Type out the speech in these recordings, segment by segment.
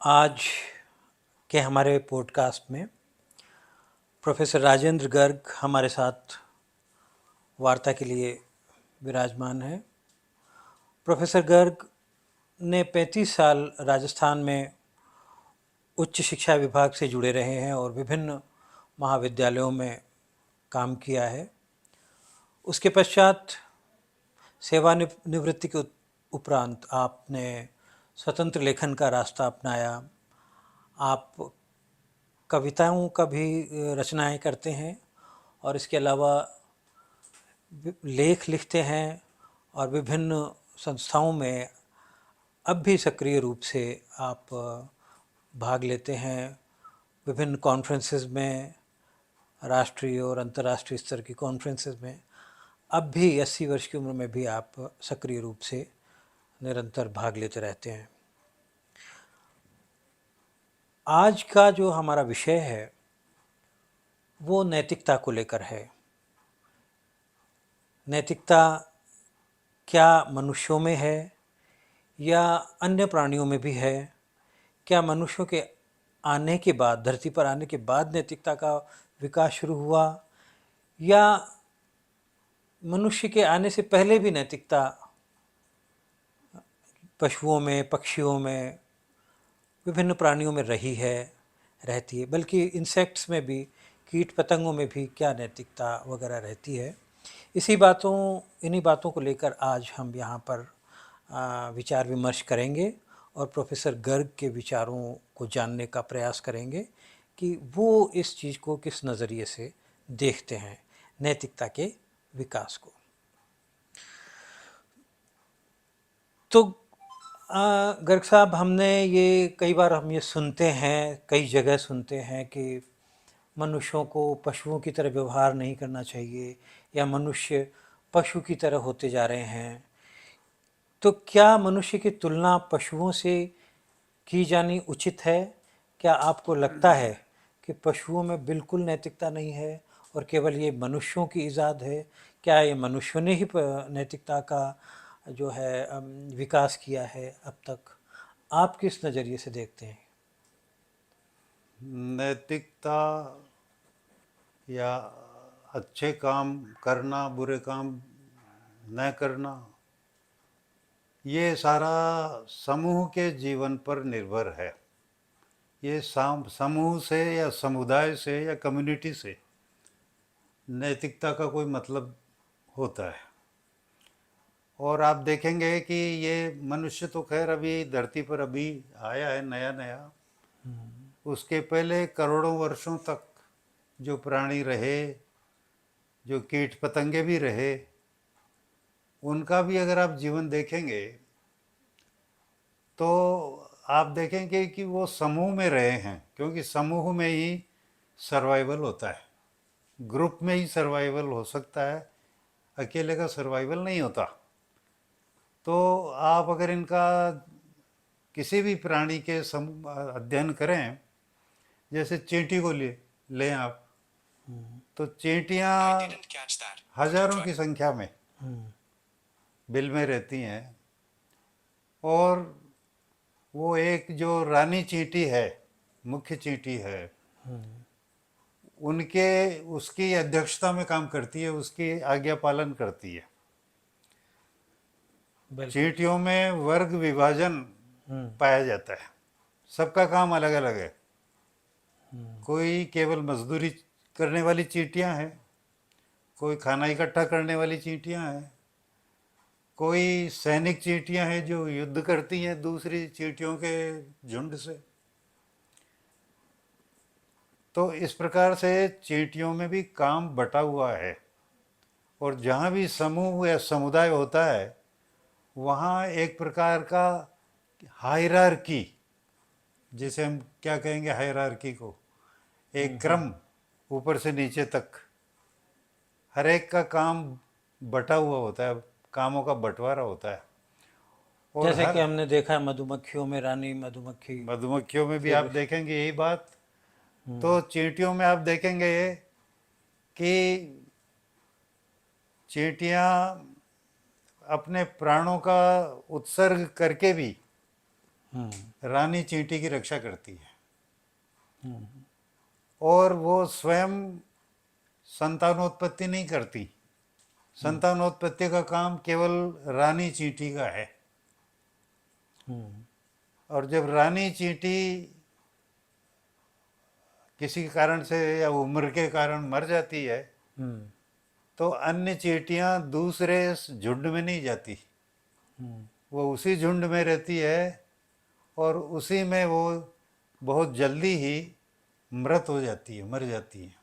आज के हमारे पॉडकास्ट में प्रोफेसर राजेंद्र गर्ग हमारे साथ वार्ता के लिए विराजमान है। प्रोफेसर गर्ग ने 35 साल राजस्थान में उच्च शिक्षा विभाग से जुड़े रहे हैं और विभिन्न महाविद्यालयों में काम किया है। उसके पश्चात सेवानिवृत्ति के उपरांत आपने स्वतंत्र लेखन का रास्ता अपनाया। आप कविताओं का भी रचनाएं करते हैं और इसके अलावा लेख लिखते हैं और विभिन्न संस्थाओं में अब भी सक्रिय रूप से आप भाग लेते हैं। विभिन्न कॉन्फ्रेंसेस में, राष्ट्रीय और अंतर्राष्ट्रीय स्तर की कॉन्फ्रेंसेस में अब भी 80 वर्ष की उम्र में भी आप सक्रिय रूप से निरंतर भाग लेते रहते हैं। आज का जो हमारा विषय है वो नैतिकता को लेकर है। नैतिकता क्या मनुष्यों में है या अन्य प्राणियों में भी है? क्या मनुष्यों के आने के बाद, धरती पर आने के बाद नैतिकता का विकास शुरू हुआ या मनुष्य के आने से पहले भी नैतिकता पशुओं में, पक्षियों में, विभिन्न प्राणियों में रही है, रहती है, बल्कि इंसेक्ट्स में भी, कीट पतंगों में भी क्या नैतिकता वगैरह रहती है? इन्हीं बातों को लेकर आज हम यहाँ पर विचार विमर्श करेंगे और प्रोफेसर गर्ग के विचारों को जानने का प्रयास करेंगे कि वो इस चीज़ को किस नज़रिए से देखते हैं, नैतिकता के विकास को। तो गर्ग साहब, कई बार हम ये सुनते हैं, कई जगह सुनते हैं कि मनुष्यों को पशुओं की तरह व्यवहार नहीं करना चाहिए या मनुष्य पशु की तरह होते जा रहे हैं। तो क्या मनुष्य की तुलना पशुओं से की जानी उचित है? क्या आपको लगता है कि पशुओं में बिल्कुल नैतिकता नहीं है और केवल ये मनुष्यों की ईजाद है? क्या ये मनुष्यों ने ही नैतिकता का जो है विकास किया है अब तक? आप किस नज़रिए से देखते हैं? नैतिकता या अच्छे काम करना, बुरे काम न करना, ये सारा समूह के जीवन पर निर्भर है। ये समूह से या समुदाय से या कम्युनिटी से नैतिकता का कोई मतलब होता है। और आप देखेंगे कि ये मनुष्य तो खैर अभी धरती पर अभी आया है नया नया। उसके पहले करोड़ों वर्षों तक जो प्राणी रहे, जो कीट पतंगे भी रहे, उनका भी अगर आप जीवन देखेंगे तो आप देखेंगे कि वो समूह में रहे हैं, क्योंकि समूह में ही सर्वाइवल होता है, ग्रुप में ही सर्वाइवल हो सकता है, अकेले का सर्वाइवल नहीं होता। तो आप अगर इनका किसी भी प्राणी के अध्ययन करें, जैसे चींटी को लें आप, तो चींटियाँ हजारों की संख्या में बिल में रहती हैं और वो एक जो रानी चींटी है, मुख्य चींटी है, उसकी अध्यक्षता में काम करती है, उसकी आज्ञा पालन करती है। बिल्कुल। चींटियों में वर्ग विभाजन पाया जाता है, सबका काम अलग अलग है। कोई केवल मजदूरी करने वाली चींटियां हैं, कोई खाना इकट्ठा करने वाली चींटियां हैं, कोई सैनिक चींटियां हैं जो युद्ध करती हैं दूसरी चींटियों के झुंड से। तो इस प्रकार से चींटियों में भी काम बटा हुआ है, और जहाँ भी समूह या समुदाय होता है वहाँ एक प्रकार का हायरार्की, जिसे हम क्या कहेंगे, हायरार्की को, एक क्रम ऊपर से नीचे तक, हर एक का काम बटा हुआ होता है, कामों का बंटवारा होता है। और जैसे कि हर हमने देखा है मधुमक्खियों में रानी मधुमक्खी, मधुमक्खियों में भी आप फिर देखेंगे यही बात। तो चींटियों में आप देखेंगे कि चींटियां अपने प्राणों का उत्सर्ग करके भी रानी चींटी की रक्षा करती है और वो स्वयं संतानोत्पत्ति नहीं करती। संतानोत्पत्ति का काम केवल रानी चींटी का है। और जब रानी चींटी किसी कारण से या उम्र के कारण मर जाती है तो अन्य चींटियां दूसरे झुंड में नहीं जाती, वो उसी झुंड में रहती है और उसी में वो बहुत जल्दी ही मृत हो जाती है, मर जाती है।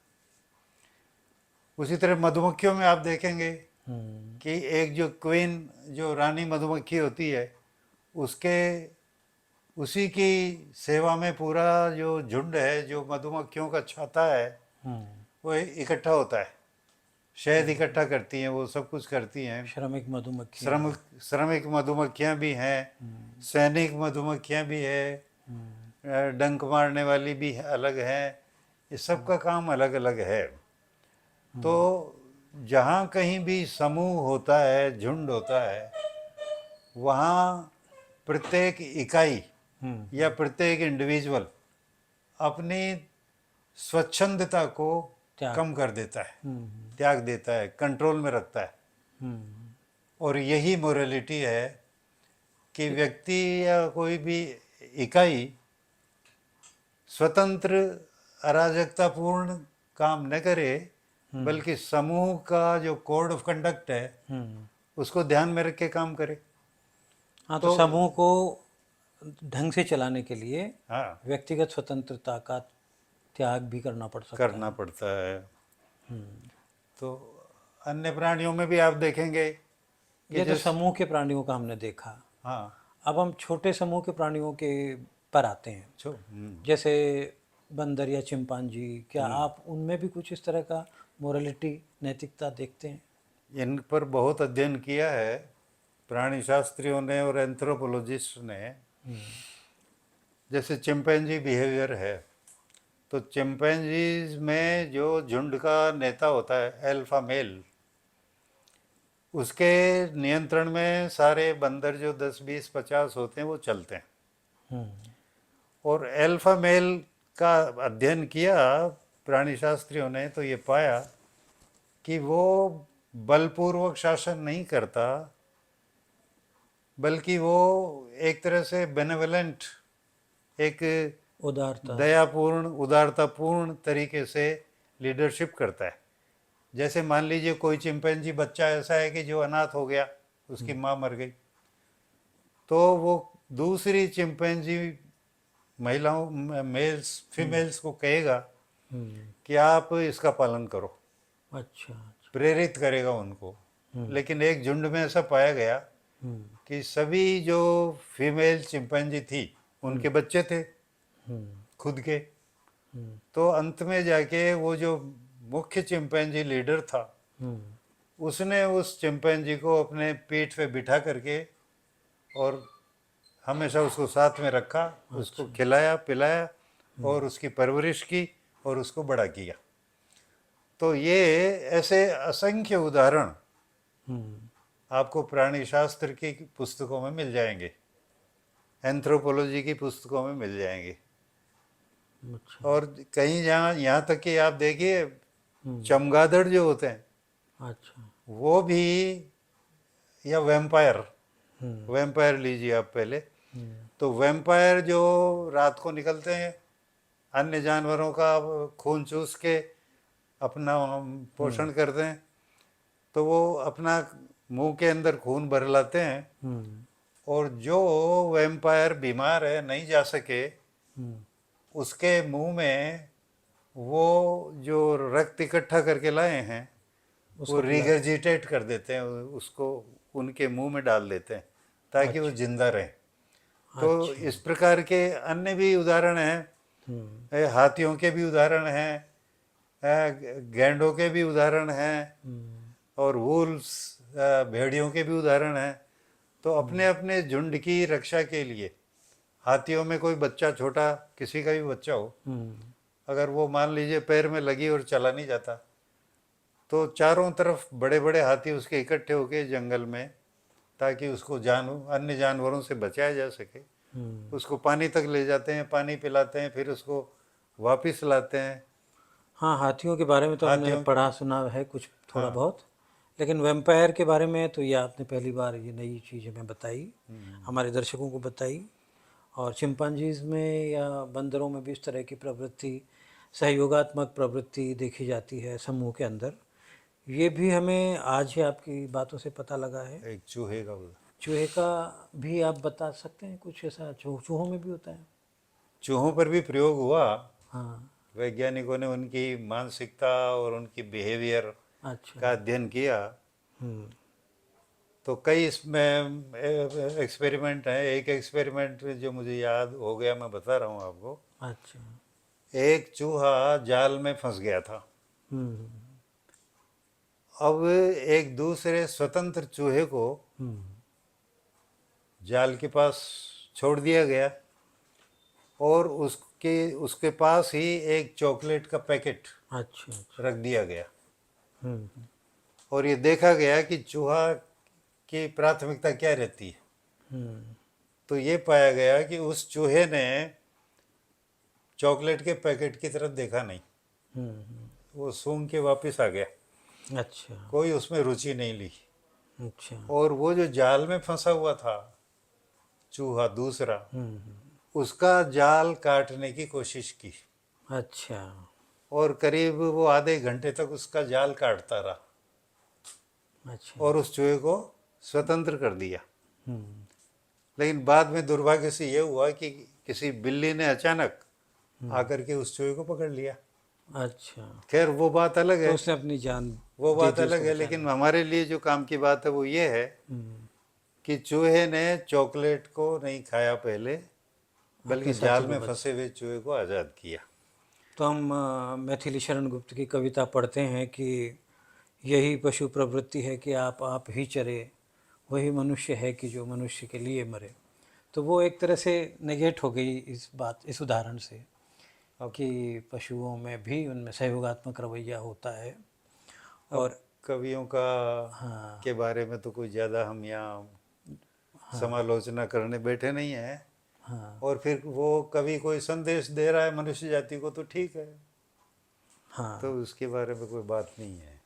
उसी तरह मधुमक्खियों में आप देखेंगे कि एक जो क्वीन, जो रानी मधुमक्खी होती है, उसके उसी की सेवा में पूरा जो झुंड है, जो मधुमक्खियों का छाता है, वो इकट्ठा होता है, शहद इकट्ठा करती हैं, वो सब कुछ करती हैं। श्रमिक मधुमक्खी। श्रमिक मधुमक्खियाँ भी हैं, सैनिक मधुमक्खियाँ भी है, डंक मारने वाली भी अलग हैं। इस सब का काम अलग अलग है। तो जहाँ कहीं भी समूह होता है, झुंड होता है, वहाँ प्रत्येक इकाई या प्रत्येक इंडिविजुअल अपनी स्वच्छंदता को कम कर देता है, त्याग देता है, कंट्रोल में रखता है। और यही मोरालिटी है कि व्यक्ति या कोई भी इकाई स्वतंत्र अराजकतापूर्ण काम न करे, बल्कि समूह का जो कोड ऑफ कंडक्ट है उसको ध्यान में रख के काम करे। हाँ, तो समूह को ढंग से चलाने के लिए हाँ, व्यक्तिगत स्वतंत्रता का त्याग भी करना करना पड़ता है। तो अन्य प्राणियों में भी आप देखेंगे कि ये तो समूह के प्राणियों का हमने देखा। हाँ, अब हम छोटे समूह के प्राणियों के पर आते हैं, जैसे बंदर या चिंपांजी। क्या आप उनमें भी कुछ इस तरह का मोरालिटी, नैतिकता देखते हैं? इन पर बहुत अध्ययन किया है प्राणी शास्त्रियों ने और एंथ्रोपोलॉजिस्ट ने। जैसे चिंपैंजी बिहेवियर है, तो चिंपैंजीज में जो झुंड का नेता होता है, अल्फा मेल, उसके नियंत्रण में सारे बंदर जो 10, 20, 50 होते हैं वो चलते हैं। और अल्फा मेल का अध्ययन किया प्राणी शास्त्रियों ने, तो ये पाया कि वो बलपूर्वक शासन नहीं करता, बल्कि वो एक तरह से बेनेवलेंट, एक उदारता, दयापूर्ण, उदारतापूर्ण तरीके से लीडरशिप करता है। जैसे मान लीजिए कोई चिंपैंजी बच्चा ऐसा है कि जो अनाथ हो गया, उसकी माँ मर गई, तो वो दूसरी चिंपैंजी महिलाओं, मेल्स, फीमेल्स को कहेगा कि आप इसका पालन करो। अच्छा, प्रेरित करेगा उनको। लेकिन एक झुंड में ऐसा पाया गया कि सभी जो फीमेल चिंपैंजी थी, उनके बच्चे थे खुद के। तो अंत में जाके वो जो मुख्य चिंपैंजी लीडर था, उसने उस चिंपैंजी को अपने पीठ पे बिठा करके और हमेशा उसको साथ में रखा, उसको खिलाया पिलाया और उसकी परवरिश की और उसको बड़ा किया। तो ये ऐसे असंख्य उदाहरण आपको प्राणी शास्त्र की पुस्तकों में मिल जाएंगे, एंथ्रोपोलॉजी की पुस्तकों में मिल जाएंगे। और कहीं जहाँ, यहाँ तक कि आप देखिए चमगादड़ जो होते हैं, अच्छा, वो भी, या वैम्पायर, वैम्पायर लीजिए आप पहले, तो वैम्पायर जो रात को निकलते हैं, अन्य जानवरों का खून चूस के अपना पोषण करते हैं, तो वो अपना मुंह के अंदर खून भर लाते हैं और जो वैम्पायर बीमार है, नहीं जा सके, उसके मुंह में वो जो रक्त इकट्ठा करके लाए हैं वो रिगर्जिटेट कर देते हैं, उसको उनके मुंह में डाल देते हैं ताकि वो जिंदा रहे। तो इस प्रकार के अन्य भी उदाहरण हैं, हाथियों के भी उदाहरण हैं, गैंडों के भी उदाहरण हैं, और वुल्फ्स, भेड़ियों के भी उदाहरण हैं। तो अपने अपने झुंड की रक्षा के लिए, हाथियों में कोई बच्चा छोटा, किसी का भी बच्चा हो, अगर वो मान लीजिए पैर में लगी और चला नहीं जाता, तो चारों तरफ बड़े बड़े हाथी उसके इकट्ठे होके जंगल में, ताकि उसको अन्य जानवरों से बचाया जा सके, उसको पानी तक ले जाते हैं, पानी पिलाते हैं, फिर उसको वापस लाते हैं। हाँ, हाथियों के बारे में तो हमने हाथियों पढ़ा सुना है कुछ थोड़ा हाँ। बहुत, लेकिन वैम्पायर के बारे में तो ये आपने पहली बार ये नई चीज़ हमें बताई, हमारे दर्शकों को बताई। और चिंपांजीज में या बंदरों में भी इस तरह की प्रवृत्ति, सहयोगात्मक प्रवृत्ति देखी जाती है समूह के अंदर। ये भी हमें आज ही आपकी बातों से पता लगा है। एक चूहे का बोला। चूहे का भी आप बता सकते हैं कुछ ऐसा? चूहों में भी होता है? चूहों पर भी प्रयोग हुआ। हाँ। वैज्ञानिकों ने उनकी मानसिकता और उनकी बिहेवियर अच्छा। का अध्ययन किया। हम्म। तो कई इसमें एक्सपेरिमेंट हैं। एक एक्सपेरिमेंट जो मुझे याद हो गया, मैं बता रहा हूँ आपको। अच्छा। एक चूहा जाल में फंस गया था। हम्म। अब एक दूसरे स्वतंत्र चूहे को हम्म। जाल के पास छोड़ दिया गया और उसके उसके पास ही एक चॉकलेट का पैकेट अच्छा अच्छा। रख दिया गया। हम्म। और ये देखा गया कि चूहा की प्राथमिकता क्या रहती है। हम्म। तो ये पाया गया कि उस चूहे ने चॉकलेट के पैकेट की तरफ देखा नहीं, वो सूंघ के वापस आ गया, अच्छा कोई उसमें रुचि नहीं ली। अच्छा। और वो जो जाल में फंसा हुआ था चूहा दूसरा, हम्म। उसका जाल काटने की कोशिश की अच्छा और करीब वो आधे घंटे तक उसका जाल काटता रहा अच्छा। और उस चूहे को स्वतंत्र कर दिया। हम्म। लेकिन बाद में दुर्भाग्य से ये हुआ कि किसी बिल्ली ने अचानक आकर के उस चूहे को पकड़ लिया। अच्छा, खैर वो बात अलग तो है, उसने अपनी जान वो दे बात दी अलग उसको है। बचाने लेकिन में। हमारे लिए जो काम की बात है वो ये है हम्म। कि चूहे ने चॉकलेट को नहीं खाया पहले, अपने बल्कि साथी जाल को में बचा। फंसे हुए चूहे को आज़ाद किया। तो हम मैथिली शरण गुप्त की कविता पढ़ते हैं कि यही पशु प्रवृत्ति है कि आप ही चरे, वही मनुष्य है कि जो मनुष्य के लिए मरे। तो वो एक तरह से नेगेट हो गई इस बात, इस उदाहरण से, अब कि पशुओं में भी उनमें सहयोगात्मक रवैया होता है। अब और कवियों का हाँ के बारे में तो कुछ ज़्यादा हम यहाँ हाँ समालोचना करने बैठे नहीं हैं। हाँ और फिर वो कवि कोई संदेश दे रहा है मनुष्य जाति को तो ठीक है, तो हाँ। उसके बारे में कोई बात नहीं है।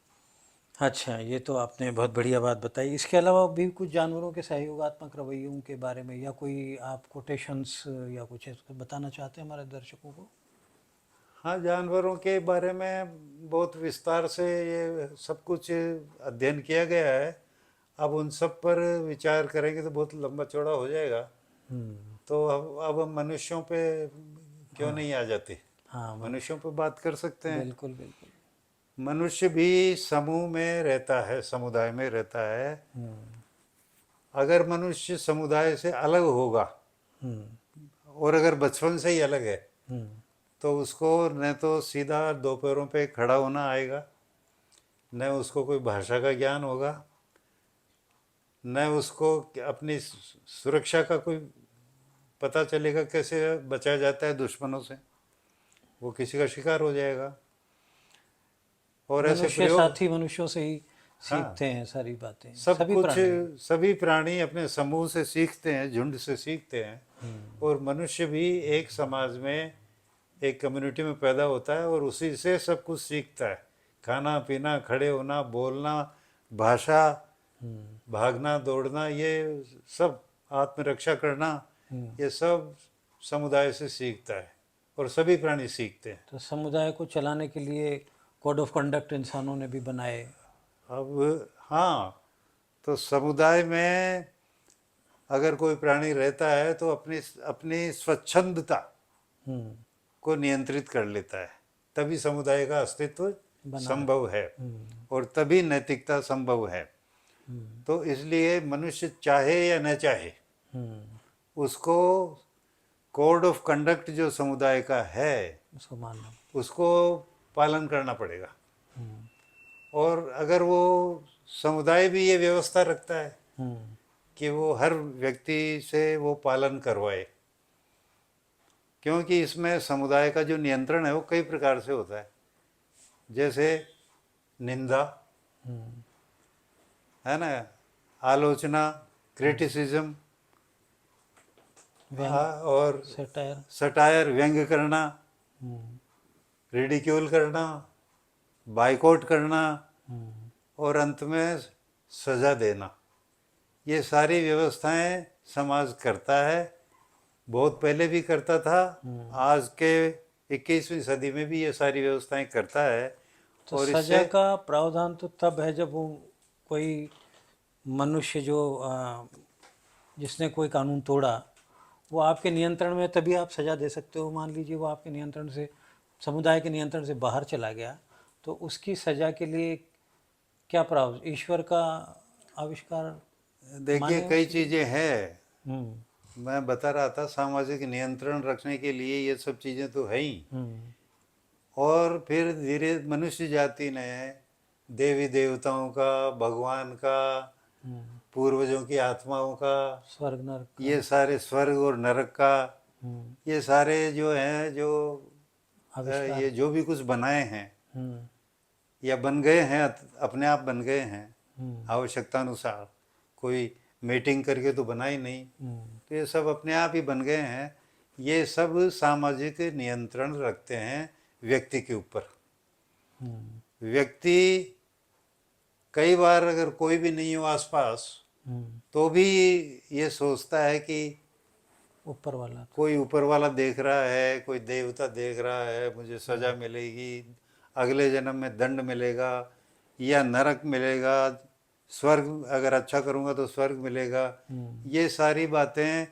अच्छा, ये तो आपने बहुत बढ़िया बात बताई। इसके अलावा भी कुछ जानवरों के सहयोगात्मक रवैयों के बारे में या कोई आप कोटेशंस या कुछ ऐसा बताना चाहते हैं हमारे दर्शकों को? हाँ, जानवरों के बारे में बहुत विस्तार से ये सब कुछ अध्ययन किया गया है। अब उन सब पर विचार करेंगे तो बहुत लंबा चौड़ा हो जाएगा। हम्म। तो अब हम मनुष्यों पे क्यों हाँ नहीं आ जाते, हाँ। मनुष्यों पे बात कर सकते हैं। बिल्कुल बिल्कुल। मनुष्य भी समूह में रहता है, समुदाय में रहता है। अगर मनुष्य समुदाय से अलग होगा हम्म। और अगर बचपन से ही अलग है हम्म। तो उसको न तो सीधा दो पैरों पे खड़ा होना आएगा, न उसको कोई भाषा का ज्ञान होगा, न उसको अपनी सुरक्षा का कोई पता चलेगा, कैसे बचा जाता है दुश्मनों से। वो किसी का शिकार हो जाएगा। और ऐसे मनुष्य प्रयोग, साथी मनुष्यों से ही हाँ, सीखते हैं सारी बातें, सब सभी कुछ, प्राणी। सभी प्राणी अपने समूह से सीखते हैं, झुंड से सीखते हैं। और मनुष्य भी एक समाज में, एक कम्युनिटी में पैदा होता है और उसी से सब कुछ सीखता है। खाना पीना, खड़े होना, बोलना, भाषा, भागना दौड़ना, ये सब, आत्मरक्षा करना, ये सब समुदाय से सीखता है और सभी प्राणी सीखते हैं। तो समुदाय को चलाने के लिए कोड ऑफ कंडक्ट इंसानों ने भी बनाए। अब हाँ, तो समुदाय में अगर कोई प्राणी रहता है तो अपनी अपनी स्वच्छंदता हम्म। को नियंत्रित कर लेता है, तभी समुदाय का अस्तित्व बना संभव है और तभी नैतिकता संभव है। तो इसलिए मनुष्य चाहे या न चाहे, उसको कोड ऑफ कंडक्ट जो समुदाय का है उसको मानना। उसको पालन करना पड़ेगा। और अगर वो समुदाय भी ये व्यवस्था रखता है हम्म। कि वो हर व्यक्ति से वो पालन करवाए, क्योंकि इसमें समुदाय का जो नियंत्रण है वो कई प्रकार से होता है। जैसे निंदा, है ना, आलोचना, क्रिटिसिज्म, और सेटायर। सटायर, व्यंग करना, रिडिक्यूल करना, बाइकआउट करना, और अंत में सजा देना, ये सारी व्यवस्थाएं समाज करता है। बहुत पहले भी करता था, आज के 21वीं सदी में भी ये सारी व्यवस्थाएं करता है। तो और सजा इससे का प्रावधान तो तब है जब वो कोई मनुष्य जो जिसने कोई कानून तोड़ा, वो आपके नियंत्रण में, तभी आप सजा दे सकते हो। मान लीजिए वो आपके नियंत्रण से, समुदाय के नियंत्रण से बाहर चला गया, तो उसकी सजा के लिए क्या प्रावधान, ईश्वर का आविष्कार देखिए माने कई उसकी? चीज़ें हैं, हम्म। मैं बता रहा था, सामाजिक नियंत्रण रखने के लिए ये सब चीज़ें तो है ही। हम्म। और फिर धीरे मनुष्य जाति ने देवी देवताओं का, भगवान का, पूर्वजों की आत्माओं का, स्वर्ग नरक का। ये सारे स्वर्ग और नरक का, ये सारे जो हैं, जो आविष्कार। ये जो भी कुछ बनाए हैं हम्म। या बन गए हैं, अपने आप बन गए हैं हम्म। आवश्यकता अनुसार, कोई मीटिंग करके तो बना ही नहीं, तो ये सब अपने आप ही बन गए हैं। ये सब सामाजिक नियंत्रण रखते हैं व्यक्ति के ऊपर। व्यक्ति कई बार अगर कोई भी नहीं हो आसपास, तो भी ये सोचता है कि ऊपर वाला था। कोई ऊपर वाला देख रहा है, कोई देवता देख रहा है, मुझे सजा मिलेगी, अगले जन्म में दंड मिलेगा या नरक मिलेगा, स्वर्ग अगर अच्छा करूँगा तो स्वर्ग मिलेगा। ये सारी बातें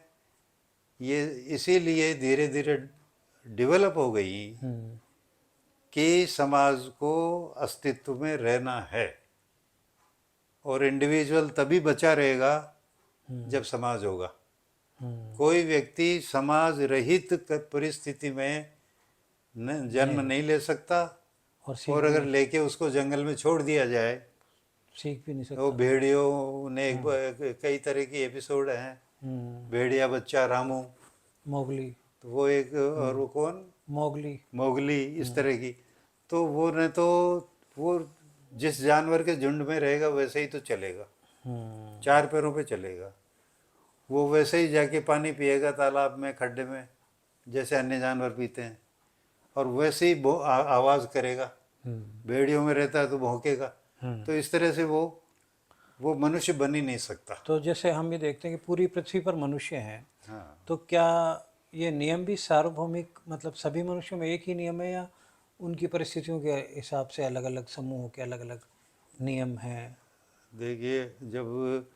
ये इसीलिए धीरे धीरे डेवलप हो गई कि समाज को अस्तित्व में रहना है, और इंडिविजुअल तभी बचा रहेगा जब समाज होगा। कोई व्यक्ति समाज रहित परिस्थिति में जन्म नहीं ले सकता, और अगर लेके उसको जंगल में छोड़ दिया जाए, सीख भी नहीं सकता। वो भेड़ियों ने कई तरह की एपिसोड हैं, भेड़िया बच्चा रामू, मोगली, तो वो एक, और वो कौन, मोगली, मोगली, इस तरह की। तो वो न तो वो जिस जानवर के झुंड में रहेगा वैसे ही तो चलेगा, चार पैरों पे चलेगा, वो वैसे ही जाके पानी पिएगा तालाब में, खड्डे में, जैसे अन्य जानवर पीते हैं, और वैसे ही आवाज़ करेगा। भेड़ियों में रहता है तो भौंकेगा। तो इस तरह से वो मनुष्य बन ही नहीं सकता। तो जैसे हम ये देखते हैं कि पूरी पृथ्वी पर मनुष्य हैं, हाँ, तो क्या ये नियम भी सार्वभौमिक, मतलब सभी मनुष्यों में एक ही नियम है, या उनकी परिस्थितियों के हिसाब से अलग अलग समूहों के अलग अलग नियम हैं? देखिए जब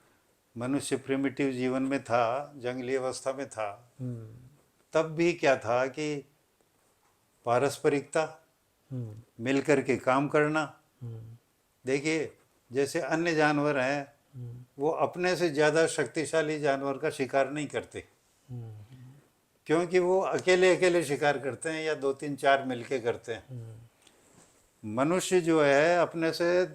मनुष्य प्रिमिटिव जीवन में था, जंगली अवस्था में था, तब भी क्या था कि पारस्परिकता, मिलकर के काम करना। देखिए जैसे अन्य जानवर हैं, वो अपने से ज़्यादा शक्तिशाली जानवर का शिकार नहीं करते, क्योंकि वो अकेले अकेले शिकार करते हैं या 2 3 4 मिलके करते हैं। मनुष्य जो है अपने से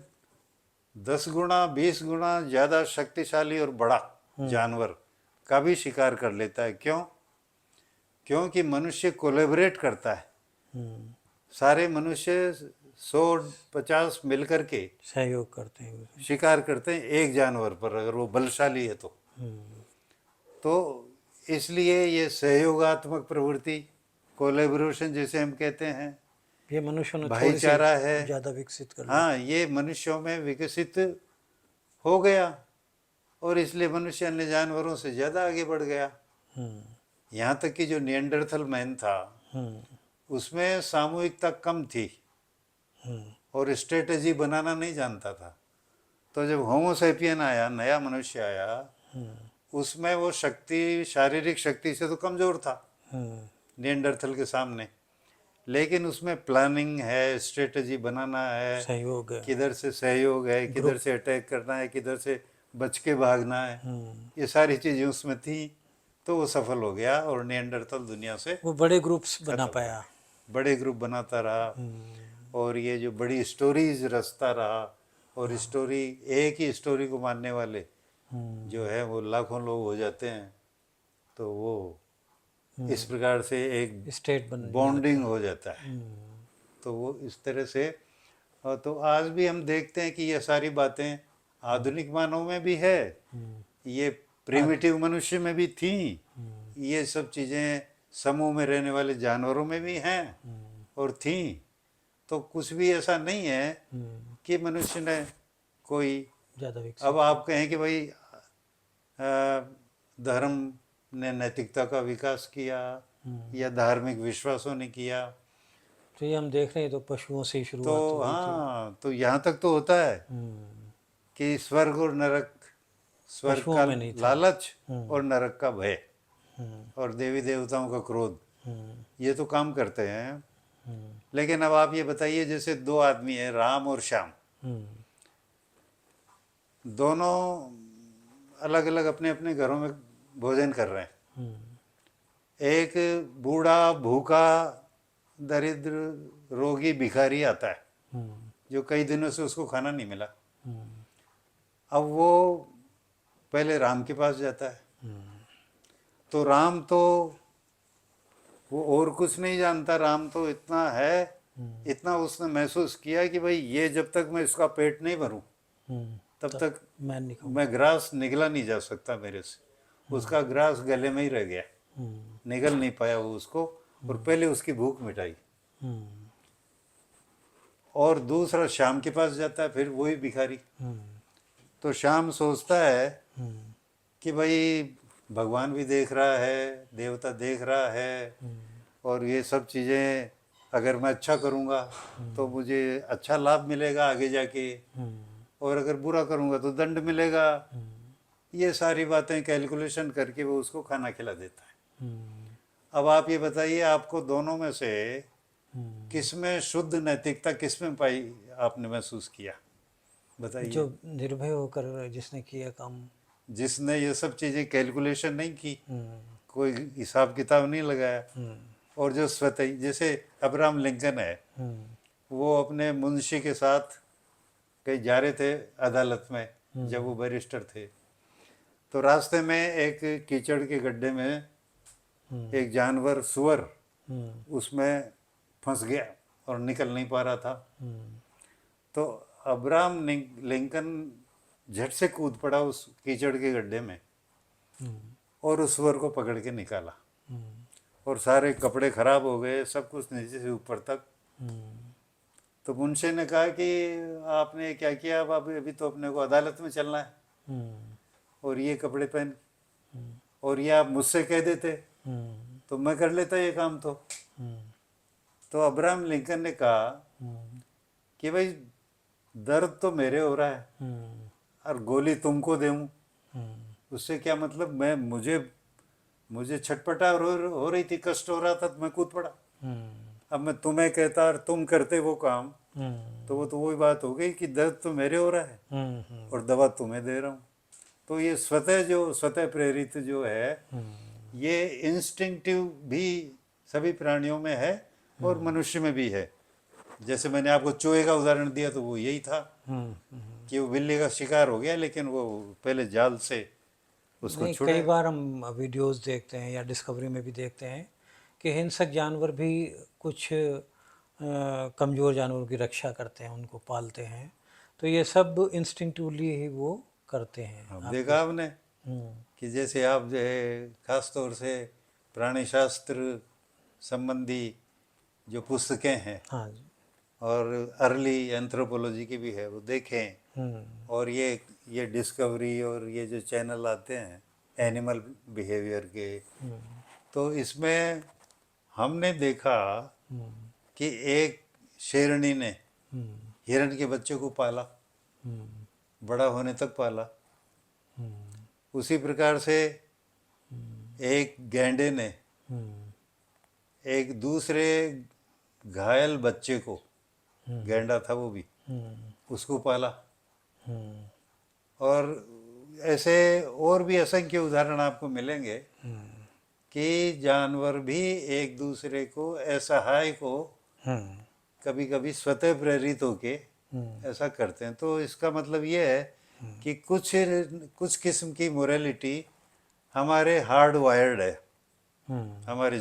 10 गुना 20 गुना ज़्यादा शक्तिशाली और बड़ा जानवर का भी शिकार कर लेता है। क्यों? क्योंकि मनुष्य कोलेबरेट करता है। सारे मनुष्य 100 50 मिलकर के सहयोग करते हैं। शिकार करते हैं एक जानवर पर, अगर वो बलशाली है तो इसलिए ये सहयोगात्मक प्रवृत्ति, कोलेबोरेशन जिसे हम कहते हैं, ये मनुष्य ने थोड़ी सी भाईचारा है, ज़्यादा विकसित कर लिया। हाँ, ये मनुष्यों में विकसित हो गया, और इसलिए मनुष्य अन्य जानवरों से ज़्यादा आगे बढ़ गया। यहाँ तक कि जो निएंडरथल मैन था, उसमें सामूहिकता कम थी और स्ट्रेटजी बनाना नहीं जानता था। तो जब होमोसेपियन आया, नया मनुष्य आया, उसमें वो शक्ति, शारीरिक शक्ति से तो कमज़ोर था निएंडरथल के सामने, लेकिन उसमें प्लानिंग है, स्ट्रेटजी बनाना है, सहयोग है, किधर से सहयोग है, किधर से अटैक करना है, किधर से बच के भागना है, ये सारी चीज़ें उसमें थी। तो वो सफल हो गया और निएंडरथल दुनिया से वो बड़े ग्रुप्स बना खत्म, पाया, बड़े ग्रुप बनाता रहा, और ये जो बड़ी स्टोरीज रचता रहा, और स्टोरी, एक ही स्टोरी को मानने वाले जो है वो लाखों लोग हो जाते हैं। तो वो इस प्रकार से एक स्टेट बन बॉन्डिंग हो जाता है। तो वो इस तरह से, और तो आज भी हम देखते हैं कि ये सारी बातें आधुनिक मानव में भी है, ये प्रिमिटिव मनुष्य में भी थी, ये सब चीज़ें समूह में रहने वाले जानवरों में भी हैं और थी। तो कुछ भी ऐसा नहीं है कि मनुष्य ने कोई, ज़्यादा विकसित। अब आप कहें कि भाई धर्म ने नैतिकता का विकास किया या धार्मिक विश्वासों ने किया, तो ये हम देख रहे हैं, तो पशुओं से ही तो शुरुआत हुई थी। हाँ, तो यहाँ तक तो होता है कि स्वर्ग और नरक, स्वर्ग पशुओं का में नहीं था। लालच और नरक का भय और देवी देवताओं का क्रोध, ये तो काम करते हैं। लेकिन अब आप ये बताइए, जैसे दो आदमी हैं, राम और श्याम, दोनों अलग अलग अपने अपने घरों में भोजन कर रहे हैं। एक बूढ़ा भूखा दरिद्र रोगी भिखारी आता है जो कई दिनों से उसको खाना नहीं मिला। अब वो पहले राम के पास जाता है, तो राम तो वो और कुछ नहीं जानता, राम तो इतना है, इतना उसने महसूस किया कि भाई ये जब तक मैं इसका पेट नहीं भरूं तब तक मैं नहीं खाऊं। मैं ग्रास निगला नहीं जा सकता मेरे से। उसका ग्रास गले में ही रह गया, निगल नहीं पाया वो उसको, और पहले उसकी भूख मिटाई। और दूसरा श्याम के पास जाता है, फिर वही भिखारी। तो श्याम सोचता है कि भाई भगवान भी देख रहा है, देवता देख रहा है, और ये सब चीज़ें अगर मैं अच्छा करूँगा तो मुझे अच्छा लाभ मिलेगा आगे जाके, और अगर बुरा करूँगा तो दंड मिलेगा। ये सारी बातें कैलकुलेशन करके वो उसको खाना खिला देता है। अब आप ये बताइए, आपको दोनों में से किसमें शुद्ध नैतिकता किसमें पाई, आपने महसूस किया, बताइए। जो निर्भय होकर जिसने किया काम। जिसने ये सब चीज़ें कैलकुलेशन नहीं की, कोई हिसाब किताब नहीं लगाया, और जो स्वतः, जैसे अब्राहम लिंकन है, वो अपने मुंशी के साथ कहीं जा रहे थे अदालत में, जब वो बैरिस्टर थे, तो रास्ते में एक कीचड़ के गड्ढे में एक जानवर सुअर उसमें फंस गया और निकल नहीं पा रहा था। तो अब्राहम लिंकन झट से कूद पड़ा उस कीचड़ के गड्ढे में और उस सुअर को पकड़ के निकाला, और सारे कपड़े खराब हो गए, सब कुछ नीचे से ऊपर तक। तो मुंशी ने कहा कि आपने क्या किया, अब अभी तो अपने को अदालत में चलना है, और ये कपड़े पहन, और ये आप मुझसे कह देते तो मैं कर लेता ये काम। तो अब्राहम लिंकन ने कहा कि भाई दर्द तो मेरे हो रहा है और गोली तुमको दूं, उससे क्या मतलब, मैं मुझे छटपटा हो रही थी, कष्ट हो रहा था, तो मैं कूद पड़ा। अब मैं तुम्हें कहता और तुम करते वो काम, तो वो तो वही बात हो गई कि दर्द तो मेरे हो रहा है और दवा तुम्हें दे रहा हूँ। तो ये स्वतः प्रेरित जो है, ये इंस्टिंक्टिव भी सभी प्राणियों में है और मनुष्य में भी है। जैसे मैंने आपको चूहे का उदाहरण दिया, तो वो यही था कि वो बिल्ली का शिकार हो गया, लेकिन वो पहले जाल से उसको नहीं, छुड़ाए। कई बार हम वीडियोस देखते हैं या डिस्कवरी में भी देखते हैं कि हिंसक जानवर भी कुछ कमज़ोर जानवरों की रक्षा करते हैं, उनको पालते हैं। तो ये सब इंस्टिंक्टिवली ही वो करते हैं। अब देखा आपने हम्म, कि जैसे आप जो है खास तौर से प्राणी शास्त्र संबंधी जो पुस्तकें हैं हाँ जी। और अर्ली एंथ्रोपोलॉजी की भी है, वो देखें, और ये डिस्कवरी और ये जो चैनल आते हैं एनिमल बिहेवियर के, तो इसमें हमने देखा कि एक शेरनी ने हिरण के बच्चे को पाला, बड़ा होने तक पाला। उसी प्रकार से एक गैंडे ने एक दूसरे घायल बच्चे को, गैंडा था वो भी, उसको पाला। और ऐसे और भी असंख्य उदाहरण आपको मिलेंगे कि जानवर भी एक दूसरे को, असहाय को कभी कभी स्वतः प्रेरित होके ऐसा करते हैं। तो इसका मतलब ये है कि कुछ किस्म की मोरालिटी हमारे हार्ड वायर्ड है, हमारे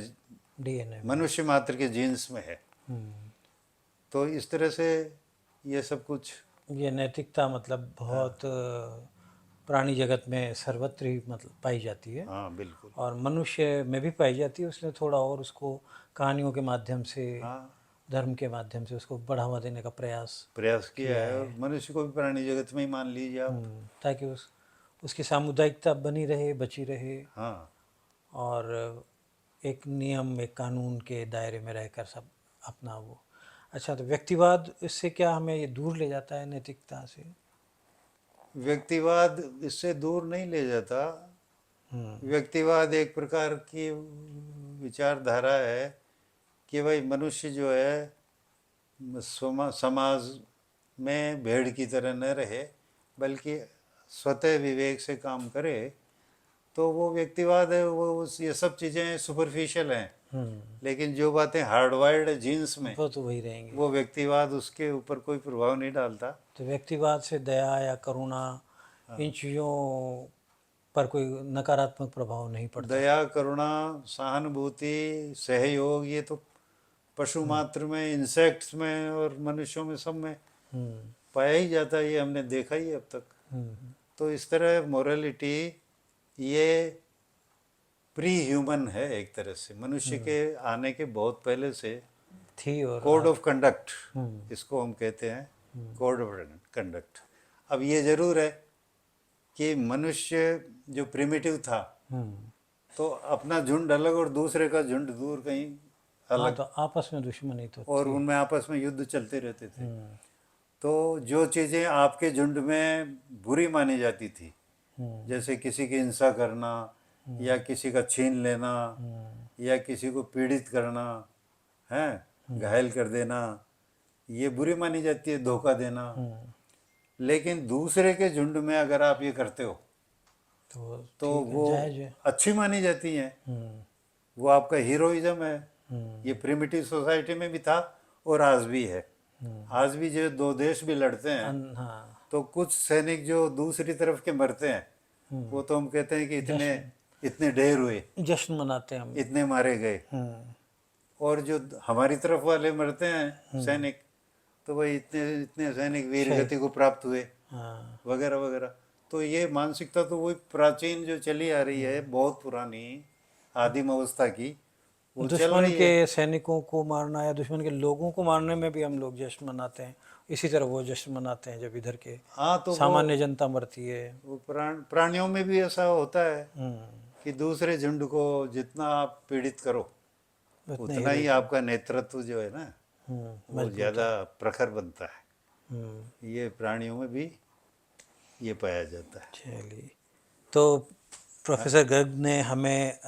डीएनए में। मनुष्य मात्र के जीन्स में है। तो इस तरह से ये सब कुछ, ये नैतिकता मतलब बहुत प्राणी जगत में सर्वत्र ही मतलब पाई जाती है हाँ बिल्कुल। और मनुष्य में भी पाई जाती है। उसने थोड़ा और उसको कहानियों के माध्यम से, हाँ, धर्म के माध्यम से उसको बढ़ावा देने का प्रयास प्रयास किया किया है, है। और मनुष्य को भी प्राणी जगत में ही मान लीजिए आप। ताकि उसकी सामुदायिकता बनी रहे, बची रहे हाँ, और एक नियम, एक कानून के दायरे में रहकर सब अपना वो। अच्छा, तो व्यक्तिवाद इससे क्या हमें ये दूर ले जाता है नैतिकता से? व्यक्तिवाद इससे दूर नहीं ले जाता। व्यक्तिवाद एक प्रकार की विचारधारा है कि भाई मनुष्य जो है समाज में भेड़ की तरह न रहे, बल्कि स्वतः विवेक से काम करे। तो वो व्यक्तिवाद है, वो ये सब चीज़ें सुपरफिशियल हैं, लेकिन जो बातें हार्डवायर्ड है जीन्स में, वो तो वही रहेंगे। वो व्यक्तिवाद उसके ऊपर कोई प्रभाव नहीं डालता। तो व्यक्तिवाद से दया या करुणा, इन चीज़ों पर कोई नकारात्मक प्रभाव नहीं पड़ता। दया, करुणा, सहानुभूति, सहयोग, ये तो पशु मात्र में, इंसेक्ट्स में और मनुष्यों में, सब में पाया ही जाता है। ये हमने देखा ही अब तक। तो इस तरह मोरालिटी ये प्री ह्यूमन है एक तरह से, मनुष्य के आने के बहुत पहले से थी। और कोड ऑफ कंडक्ट इसको हम कहते हैं, कोड ऑफ कंडक्ट। अब ये जरूर है कि मनुष्य जो प्रिमिटिव था, तो अपना झुंड अलग और दूसरे का झुंड दूर कहीं हाँ, अलग, तो आपस में दुश्मनी तो और थी। उनमें आपस में युद्ध चलते रहते थे। तो जो चीज़ें आपके झुंड में बुरी मानी जाती थी, जैसे किसी की हिंसा करना, या किसी का छीन लेना, या किसी को पीड़ित करना, है घायल कर देना, ये बुरी मानी जाती है, धोखा देना। लेकिन दूसरे के झुंड में अगर आप ये करते हो तो ठीक है, वो जायज है। अच्छी मानी जाती हैं, वो आपका हीरोइज्म है। ये प्रिमिटिव सोसाइटी में भी था और आज भी है। आज भी जो दो देश भी लड़ते हैं, हाँ, तो कुछ सैनिक जो दूसरी तरफ के मरते हैं, वो तो हम कहते हैं कि इतने इतने ढेर हुए, जश्न मनाते हैं हम। इतने मारे गए। और जो हमारी तरफ वाले मरते हैं सैनिक, तो भाई इतने इतने सैनिक वीर गति को प्राप्त हुए, हाँ, वगैरह वगैरह। तो ये मानसिकता तो वही प्राचीन जो चली आ रही है, बहुत पुरानी आदिम अवस्था की, वो चल दुश्मन रही के है। सैनिकों को मारना या दुश्मन के लोगों को मारने में भी हम लोग जश्न मनाते हैं। इसी तरह वो जश्न मनाते हैं जब इधर के हाँ, तो सामान्य जनता मरती है। वो प्राणियों में भी ऐसा होता है कि दूसरे झुंड को जितना आप पीड़ित करो, उतने उतना ही हीरो। आपका नेतृत्व जो है ना, वो ज़्यादा प्रखर बनता है। ये प्राणियों में भी ये पाया जाता है। चलिए, तो प्रोफेसर गर्ग ने हमें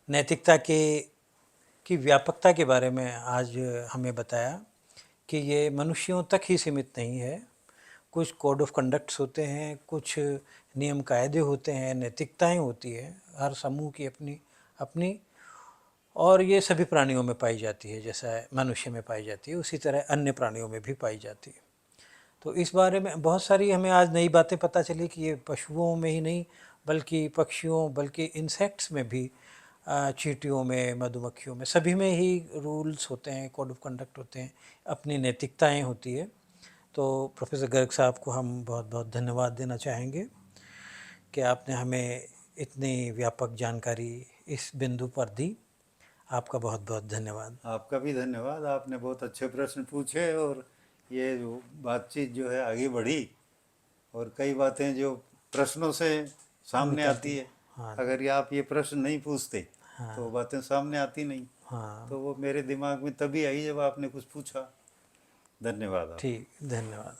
नैतिकता की व्यापकता के बारे में आज हमें बताया कि ये मनुष्यों तक ही सीमित नहीं है। कुछ कोड ऑफ कंडक्ट्स होते हैं, कुछ नियम कायदे होते हैं, नैतिकताएं होती है हर समूह की अपनी अपनी, और ये सभी प्राणियों में पाई जाती है। जैसा मनुष्य में पाई जाती है, उसी तरह अन्य प्राणियों में भी पाई जाती है। तो इस बारे में बहुत सारी हमें आज नई बातें पता चली कि ये पशुओं में ही नहीं, बल्कि पक्षियों, बल्कि इंसेक्ट्स में भी, चींटियों में, मधुमक्खियों में, सभी में ही रूल्स होते हैं, कोड ऑफ कंडक्ट होते हैं, अपनी नैतिकताएं होती है। तो प्रोफेसर गर्ग साहब को हम बहुत बहुत धन्यवाद देना चाहेंगे कि आपने हमें इतनी व्यापक जानकारी इस बिंदु पर दी। आपका बहुत बहुत धन्यवाद। आपका भी धन्यवाद, आपने बहुत अच्छे प्रश्न पूछे, और ये जो बातचीत जो है आगे बढ़ी, और कई बातें जो प्रश्नों से सामने निकलती आती है। है, हाँ, अगर ये आप ये प्रश्न नहीं पूछते तो वो बातें सामने आती नहीं। हाँ, तो वो मेरे दिमाग में तभी आई जब आपने कुछ पूछा। धन्यवाद आपका। ठीक, धन्यवाद।